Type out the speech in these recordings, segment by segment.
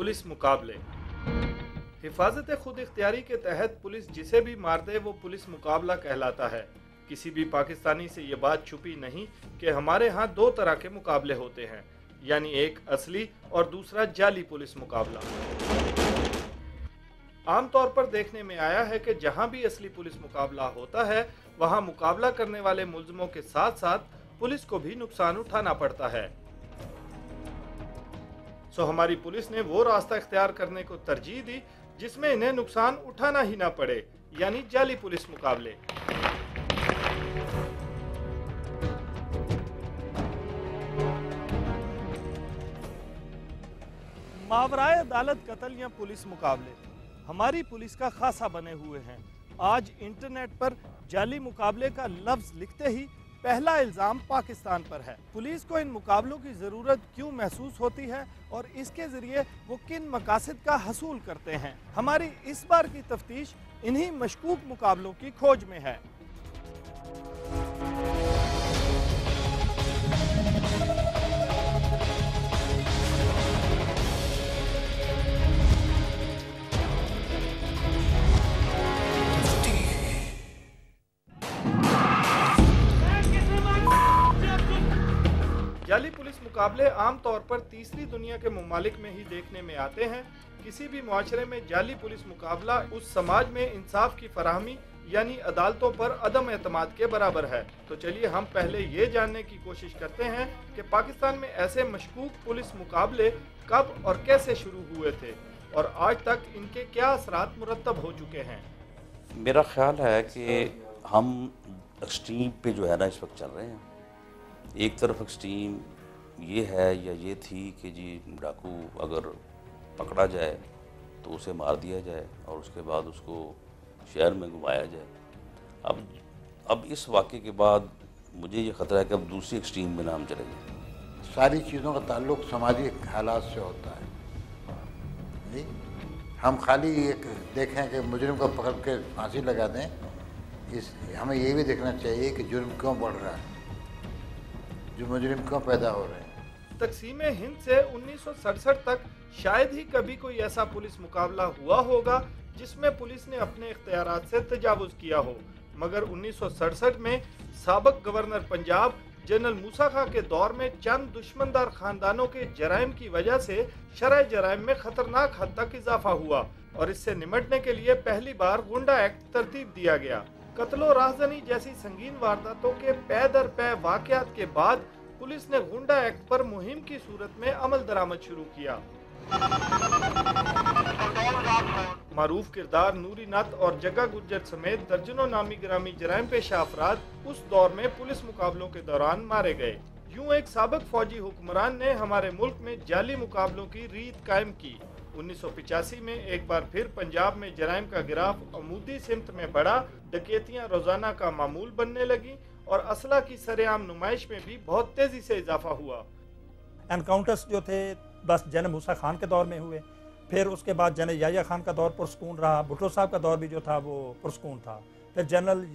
Police मुकाबले। हिफाजत खुद इख्तियारी के तहत पुलिस जिसे भी मार दे वो पुलिस मुकाबला कहलाता है। किसी भी पाकिस्तानी से ये बात छुपी नहीं कि हमारे यहाँ दो तरह के मुकाबले होते हैं, यानी एक असली और दूसरा जाली पुलिस मुकाबला। आमतौर पर देखने में आया है कि जहां भी असली पुलिस मुकाबला होता है वहां मुकाबला करने वाले मुल्जिमों के साथ साथ पुलिस को भी नुकसान उठाना पड़ता है। हमारी पुलिस ने वो रास्ता इख्तियार करने को तरजीह दी जिसमें इन्हें नुकसान उठाना ही ना पड़े, यानी जाली पुलिस मुकाबले। मावराए अदालत कत्ल या पुलिस मुकाबले हमारी पुलिस का खासा बने हुए हैं। आज इंटरनेट पर जाली मुकाबले का लफ्ज लिखते ही पहला इल्ज़ाम पाकिस्तान पर है। पुलिस को इन मुकाबलों की ज़रूरत क्यों महसूस होती है और इसके ज़रिए वो किन मकासद का हसूल करते हैं, हमारी इस बार की तफ्तीश इन्हीं मशकूक मुकाबलों की खोज में है। जाली पुलिस मुकाबले आमतौर पर तीसरी दुनिया के ममालिक में ही देखने में आते हैं। किसी भी मुआशरे में जाली पुलिस मुकाबला उस समाज में इंसाफ की फराहमी यानी अदालतों पर अदम एतमाद के बराबर है। तो चलिए हम पहले ये जानने की कोशिश करते हैं कि पाकिस्तान में ऐसे मशकूक पुलिस मुकाबले कब और कैसे शुरू हुए थे और आज तक इनके क्या असरात मुरतब हो चुके हैं। मेरा ख्याल है कि हम एक्सट्रीम पे जो है ना इस वक्त चल रहे हैं। एक तरफ एक्सट्रीम ये है या ये थी कि जी डाकू अगर पकड़ा जाए तो उसे मार दिया जाए और उसके बाद उसको शहर में घुमाया जाए। अब इस वाक़े के बाद मुझे ये ख़तरा है कि अब दूसरी एक्सट्रीम में ना हम चले जाए। सारी चीज़ों का ताल्लुक समाजी हालात से होता है जी। हम खाली एक देखें कि मुजरिम को पकड़ के फांसी लगा दें, हमें ये भी देखना चाहिए कि जुर्म क्यों बढ़ रहा है, जो मुजरिम क्यों पैदा हो रहे हैं। तकसीम हिंद से 1967 तक शायद ही कभी कोई ऐसा पुलिस मुकाबला हुआ होगा जिसमें पुलिस ने अपने इख्तियारात से तजावुज़ किया हो, मगर 1967 में साबिक गवर्नर पंजाब जनरल मूसा खां के दौर में चंद दुश्मनदार खानदानों के जराइम की वजह से शरह जराइम में खतरनाक हद तक इजाफा हुआ और इससे निमटने के लिए पहली बार गुंडा एक्ट तरतीब दिया गया। कत्लो राहजनी जैसी संगीन वारदातों के पै दर पै वाक़यात के बाद पुलिस ने गुंडा एक्ट पर मुहिम की सूरत में अमल दरामद शुरू किया। मारूफ किरदार नूरी नत और जग्गा गुज्जर समेत दर्जनों नामी गिरामी जराइम पेशा अफराद उस दौर में पुलिस मुकाबलों के दौरान मारे गए। यूं एक साबिक फौजी हुक्मरान ने हमारे मुल्क में जाली मुकाबलों की रीत कायम की। 1985 में एक बार फिर पंजाब में जराइम का गिराफ अमूदी सिमत में बढ़ा, डकैतियां रोजाना का मामूल बनने लगी और असला की सरेआम नुमाइश में भी बहुत तेजी से इजाफा हुआ। एनकाउंटर्स जो थे बस जनरल मूसा खान के दौर में हुए, फिर उसके बाद जनरल याह्या खान का दौर पुरस्कून रहा, भुट्टो साहब का दौर भी जो था वो पुरस्कून था। फिर जनरल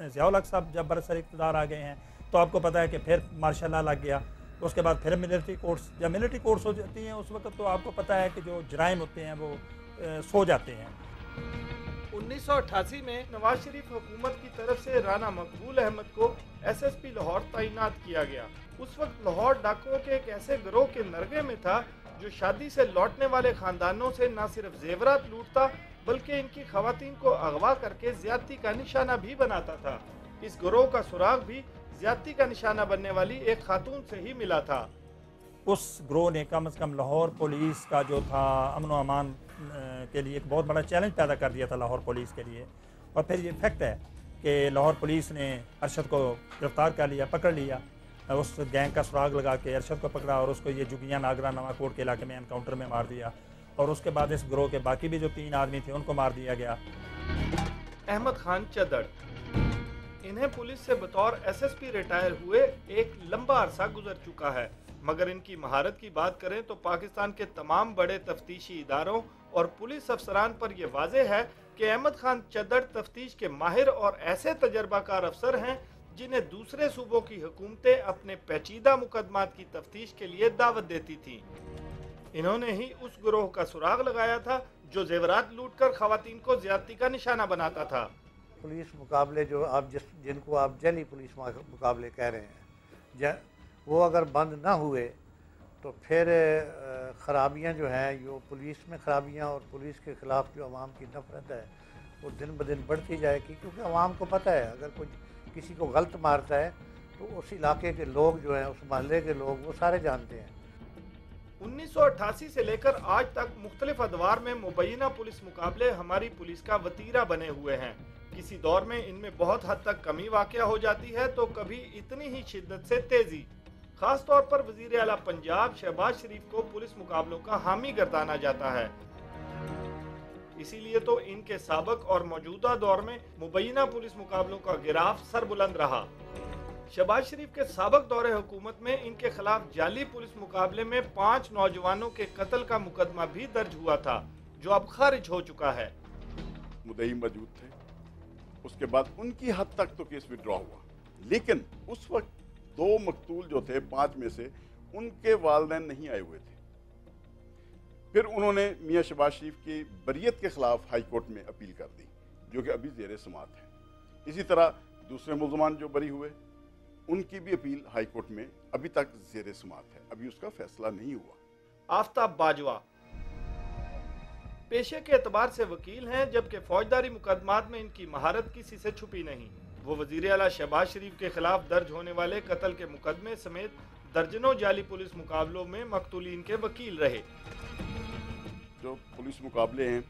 ज़ियाउल हक साहब जब बरसर इक़्तिदार आ गए हैं तो आपको पता है कि फिर मार्शल लॉ लग गया। उसके बाद फिर मिलिट्री कोर्ट्स, जब मिलिट्री कोर्ट्स हो जाती हैं उस वक्त तो आपको पता है कि जो जराइम होते हैं वो सो जाते हैं। 1988 में नवाज शरीफ हुकूमत की तरफ से राना मकबूल अहमद को SSP लाहौर तैनात किया गया। उस वक्त लाहौर डाकुओं के एक ऐसे गिरोह के नरगे में था जो शादी से लौटने वाले खानदानों से न सिर्फ जेवरात लूटता बल्कि इनकी खवातीन को अगवा करके ज्यादती का निशाना भी बनाता था। इस गिरोह का सुराग भी ज्यादती का निशाना बनने वाली एक खातून से ही मिला था। उस गिरोह ने कम से कम लाहौर पुलिस का जो था अमन व अमान के लिए एक बहुत बड़ा चैलेंज पैदा कर दिया था लाहौर पुलिस के लिए। और फिर ये फैक्ट है कि लाहौर पुलिस ने अरशद को गिरफ्तार कर लिया, पकड़ लिया, उस गैंग का सुराग लगा के अरशद को पकड़ा और उसको ये जुगिया नागरा नवाकोट के इलाके में एनकाउंटर में मार दिया। और उसके बाद इस गिरोह के बाकी भी जो 3 आदमी थे उनको मार दिया गया। अहमद खान चदड़, इन्हें पुलिस से बतौर SSP रिटायर हुए एक लंबा अरसा गुजर चुका है, मगर इनकी महारत की बात करें तो पाकिस्तान के तमाम बड़े तफ्तीशी इदारों और पुलिस अफसरान पर यह वाज़ेह है कि अहमद खान चदड़ तफ्तीश के माहिर और ऐसे तजर्बाकार अफसर हैं जिन्हें दूसरे सूबों की हुकूमतें अपने पेचीदा मुकदमात की तफ्तीश के लिए दावत देती थीं। इन्होंने ही उस गिरोह का सुराग लगाया था जो जेवरात लूटकर खवातीन को ज्यादती का निशाना बनाता था। पुलिस मुकाबले जो आप जिनको आप जाली पुलिस मुकाबले कह रहे हैं, वो अगर बंद ना हुए तो फिर ख़राबियाँ जो हैं, जो पुलिस में ख़राबियाँ और पुलिस के ख़िलाफ़ जो आवाम की नफ़रत है वो दिन ब दिन बढ़ती जाएगी, क्योंकि आवाम को पता है अगर कोई किसी को गलत मारता है तो उस इलाके के लोग जो हैं, उस महल्ले के लोग, वो सारे जानते हैं। 1988 से लेकर आज तक मुख्तलिफ अदवार में मुबैना पुलिस मुकाबले हमारी पुलिस का वतीरा बने हुए हैं। किसी दौर में इनमें बहुत हद तक कमी वाक़या हो जाती है तो कभी इतनी ही शिद्दत से तेजी। खास तौर पर वज़ीर आला पंजाब शहबाज शरीफ को पुलिस मुकाबलों का हामी गर्दाना जाता है। इसीलिए तो इनके साबिक और मौजूदा दौर में मुबैना पुलिस मुकाबलों का गिराफ सरबुलंद रहा। शहबाज शरीफ के साबिक दौरे हुकूमत में इनके खिलाफ जाली पुलिस मुकाबले में 5 नौजवानों के कत्ल का मुकदमा भी दर्ज हुआ था, जो अब खारिज हो चुका है। मुद्दई मौजूद थे, उसके बाद उनकी हद तक तो केस विड्रॉ हुआ, लेकिन उस वक्त 2 मकतूल जो थे 5 में से उनके वालिदैन नहीं आए हुए थे। फिर उन्होंने मियाँ शहबाज शरीफ की बरियत के खिलाफ हाई कोर्ट में अपील कर दी, जो कि अभी ज़ेर समाअत है। इसी तरह दूसरे मुल्ज़मान जो बरी हुए उनकी भी अपील हाई कोर्ट में अभी तक ज़ेर समाअत है, अभी उसका फैसला नहीं हुआ। आफ्ताब बाजवा पेशे के एतबार से वकील हैं, जबकि फौजदारी मुकदमात में इनकी महारत किसी से छुपी नहीं। वो वज़ीर आला शहबाज शरीफ के खिलाफ दर्ज होने वाले कत्ल के मुकदमे समेत दर्जनों जाली पुलिस मुकाबलों में मकतूलीन के वकील रहे। जो पुलिस मुकाबले हैं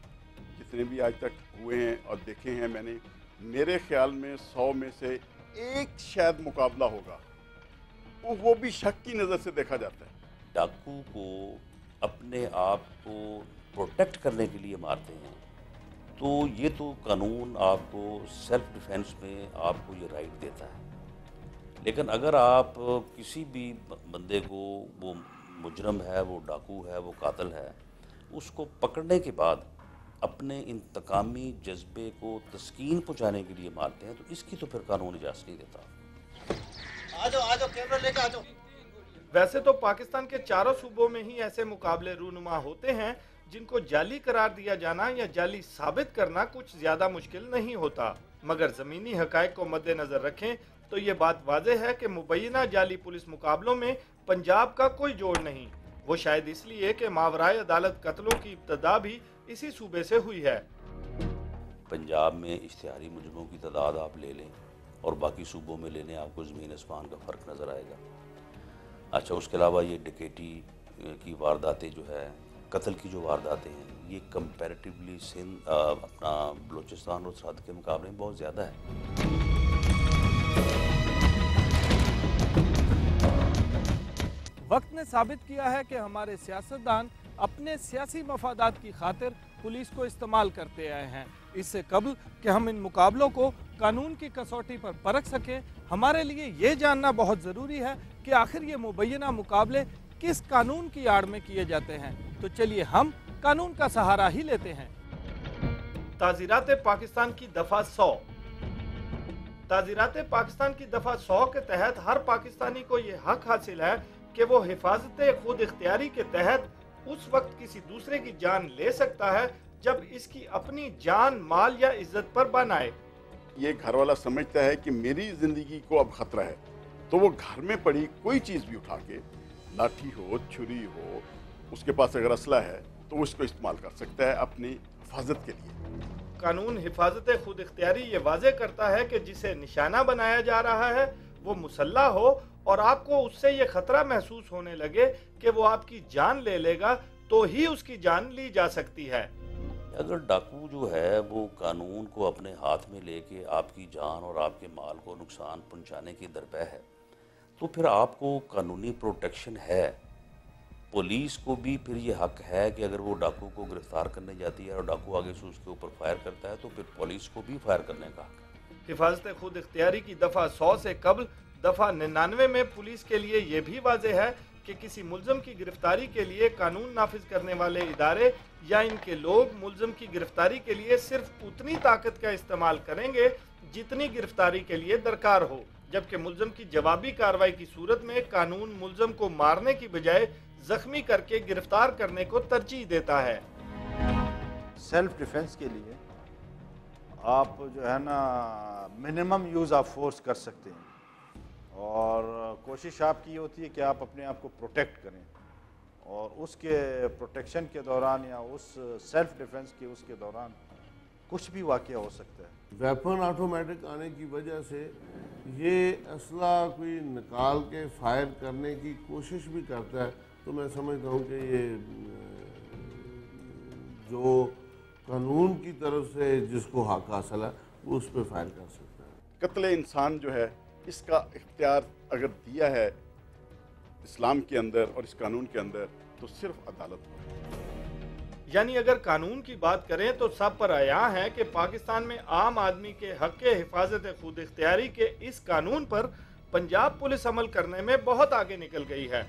जितने भी आज तक हुए हैं और देखे हैं मैंने, मेरे ख्याल में 100 में से एक शायद मुकाबला होगा, वो भी शक की नज़र से देखा जाता है। डाकू को अपने आप को प्रोटेक्ट करने के लिए मारते हैं, तो ये तो कानून आपको सेल्फ डिफेंस में आपको ये राइट देता है। लेकिन अगर आप किसी भी बंदे को, वो मुजरम है, वो डाकू है, वो कातिल है, उसको पकड़ने के बाद अपने इंतकामी जज्बे को तस्कीन पहुंचाने के लिए मारते हैं, तो इसकी तो फिर कानून इजाज़त नहीं देता। आ जाओ कैमरा लेके आ जाओ। वैसे तो पाकिस्तान के चारों सूबों में ही ऐसे मुकाबले रूनुमा होते हैं जिनको जाली करार दिया जाना या जाली साबित करना कुछ ज्यादा मुश्किल नहीं होता, मगर जमीनी हकायक को मद्देनजर रखें तो ये बात वाज़ेह है कि मुबैना जाली पुलिस मुकाबलों में पंजाब का कोई जोड़ नहीं। वो शायद इसलिए कि मावराए अदालत कत्लों की इब्तदा भी इसी सूबे से हुई है। पंजाब में इश्तिहारी मुजरिमों की तादाद आप ले लें और बाकी सूबों में लेने आपको ज़मीन आसमान का फ़र्क नज़र आएगा। अच्छा, उसके अलावा ये डकैती की वारदातें जो है, कत्ल की जो वारदातें हैं, ये कंपैरेटिवली सिंध अपना बलूचिस्तान और सरहद के मुकाबले में बहुत ज़्यादा है। वक्त ने साबित किया है कि हमारे सियासतदान अपने सियासी मफादात की खातिर पुलिस को इस्तेमाल करते आए हैं। इससे कबल कि हम इन मुकाबलों को कानून की कसौटी पर परख सकें, हमारे लिए ये जानना बहुत ज़रूरी है कि आखिर ये मुबैना मुकाबले किस कानून की आड़ में किए जाते हैं। तो चलिए हम कानून का सहारा ही लेते हैं। ताज़ीरात पाकिस्तान की दफ़ा 100। ताज़ीरात पाकिस्तान की दफ़ा 100 के तहत हर पाकिस्तानी को ये हक हासिल है कि वो हिफाजत खुद इख्तियारी के तहत उस वक्त किसी दूसरे की जान ले सकता है जब इसकी अपनी जान, माल या इज्जत पर बन आए। ये घर वाला समझता है कि मेरी जिंदगी को अब खतरा है, तो वो घर में पड़ी कोई चीज़ भी उठा के, लाठी हो, छुरी हो, उसके पास अगर असला है तो वो इसको इस्तेमाल कर सकता है अपनी हिफाजत के लिए। कानून हिफाजत खुद इख्तियारी ये वाज़े करता है कि जिसे निशाना बनाया जा रहा है वो मुसल्ला हो और आपको उससे ये खतरा महसूस होने लगे कि वो आपकी जान ले लेगा, तो ही उसकी जान ली जा सकती है। अगर डाकू जो है वो कानून को अपने हाथ में लेके आपकी जान और आपके माल को नुकसान पहुंचाने की दरपे है, तो फिर आपको कानूनी प्रोटेक्शन है। पुलिस को भी फिर ये हक है कि अगर वो डाकू को गिरफ्तार करने जाती है और डाकू आगे से उसके ऊपर फायर करता है, तो फिर पुलिस को भी फायर करने का हक है। हिफाजत खुद इख्तियारी की दफ़ा 100 से कबल दफ़ा 99 में पुलिस के लिए ये भी वाज़ेह है कि किसी मुल्ज़म की गिरफ्तारी के लिए कानून नाफिज करने वाले इदारे या इनके लोग मुल्ज़म की गिरफ्तारी के लिए सिर्फ उतनी ताकत का इस्तेमाल करेंगे जितनी गिरफ्तारी के लिए दरकार हो, जबकि मुल्ज़िम की जवाबी कार्रवाई की सूरत में कानून मुल्ज़िम को मारने की बजाय जख्मी करके गिरफ्तार करने को तरजीह देता है। सेल्फ डिफेंस के लिए आप जो है ना मिनिमम यूज़ ऑफ फोर्स कर सकते हैं और कोशिश आपकी होती है कि आप अपने आप को प्रोटेक्ट करें और उसके प्रोटेक्शन के दौरान या उस सेल्फ डिफेंस के उसके दौरान कुछ भी वाक़या हो सकता है। वेपन ऑटोमेटिक आने की वजह से ये असला कोई निकाल के फायर करने की कोशिश भी करता है, तो मैं समझता हूँ कि ये जो कानून की तरफ से जिसको हक हासिल है वो उस पर फायर कर सकता है। कत्ल इंसान जो है इसका इख्तियार अगर दिया है इस्लाम के अंदर और इस कानून के अंदर तो सिर्फ अदालत को। यानी अगर कानून की बात करें तो सब पर आया है कि पाकिस्तान में आम आदमी के हक के हिफाजत खुद इख्तियारी के इस कानून पर पंजाब पुलिस अमल करने में बहुत आगे निकल गई है।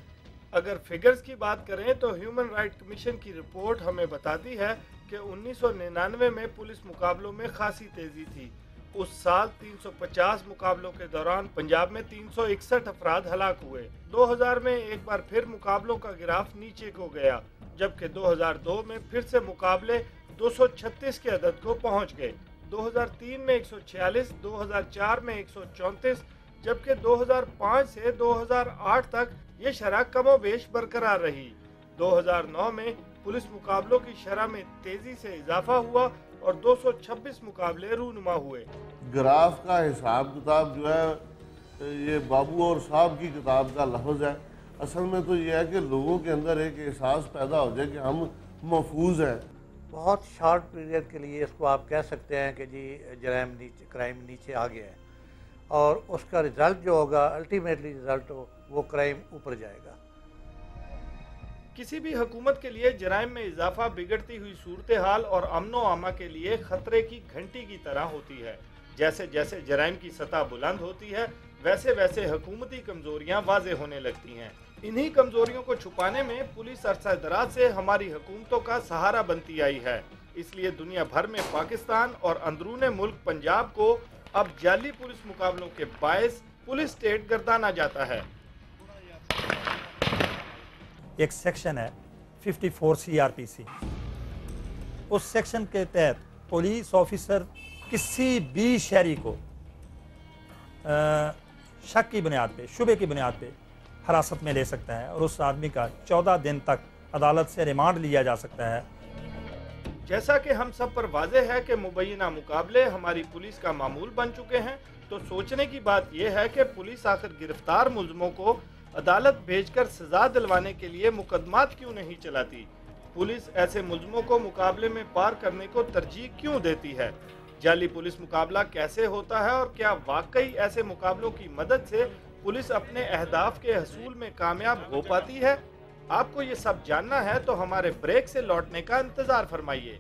अगर फिगर्स की बात करें तो ह्यूमन राइट कमीशन की रिपोर्ट हमें बताती है कि 1999 में पुलिस मुकाबलों में खासी तेजी थी। उस साल 350 मुकाबलों के दौरान पंजाब में 361 अफराद हलाक हुए। 2000 में एक बार फिर मुकाबलों का ग्राफ नीचे को गया, जबकि 2002 में फिर से मुकाबले 236 के अदद को पहुंच गए। 2003 में 146, 2004 में 134, जबकि 2005 से 2008 तक ये शरह कमोबेश बरकरार रही। 2009 में पुलिस मुकाबलों की शरह में तेजी से इजाफा हुआ और 226 मुकाबले रूनुमा हुए। ग्राफ का हिसाब किताब जो है ये बाबू और साहब की किताब का लफ्ज़ है। असल में तो ये है कि लोगों के अंदर एक एहसास पैदा हो जाए कि हम महफूज हैं। बहुत शॉर्ट पीरियड के लिए इसको आप कह सकते हैं कि जी क्राइम नीचे आ गया है और उसका रिज़ल्ट जो होगा अल्टीमेटली रिज़ल्ट वो क्राइम ऊपर जाएगा। किसी भी हुकूमत के लिए जराइम में इजाफा बिगड़ती हुई सूरत हाल और अमनो आमा के लिए खतरे की घंटी की तरह होती है। जैसे जैसे जराइम की सतह बुलंद होती है वैसे वैसे हुकूमती कमजोरियां वाज़ेह होने लगती हैं। इन्हीं कमजोरियों को छुपाने में पुलिस अरसा दराज से हमारी हुकूमतों का सहारा बनती आई है। इसलिए दुनिया भर में पाकिस्तान और अंदरूने मुल्क पंजाब को अब जाली पुलिस मुकाबलों के बायस पुलिस स्टेट गर्दाना जाता है। एक सेक्शन है 54 CRPC, उस सेक्शन के तहत पुलिस ऑफिसर किसी भी शहरी को शक की बुनियाद पे, शुबे की बुनियाद पे हिरासत में ले सकता है और उस आदमी का 14 दिन तक अदालत से रिमांड लिया जा सकता है। जैसा कि हम सब पर वाज़ेह है कि मुबैना मुकाबले हमारी पुलिस का मामूल बन चुके हैं, तो सोचने की बात यह है कि पुलिस आखिर गिरफ्तार मुल्ज़िमों को अदालत भेजकर सजा दिलवाने के लिए मुकदमात क्यों नहीं चलाती? पुलिस ऐसे मुल्ज़िमों को मुकाबले में पार करने को तरजीह क्यों देती है? जाली पुलिस मुकाबला कैसे होता है और क्या वाकई ऐसे मुकाबलों की मदद से पुलिस अपने अहदाफ के हसूल में कामयाब हो पाती है? आपको ये सब जानना है तो हमारे ब्रेक से लौटने का इंतज़ार फरमाइए।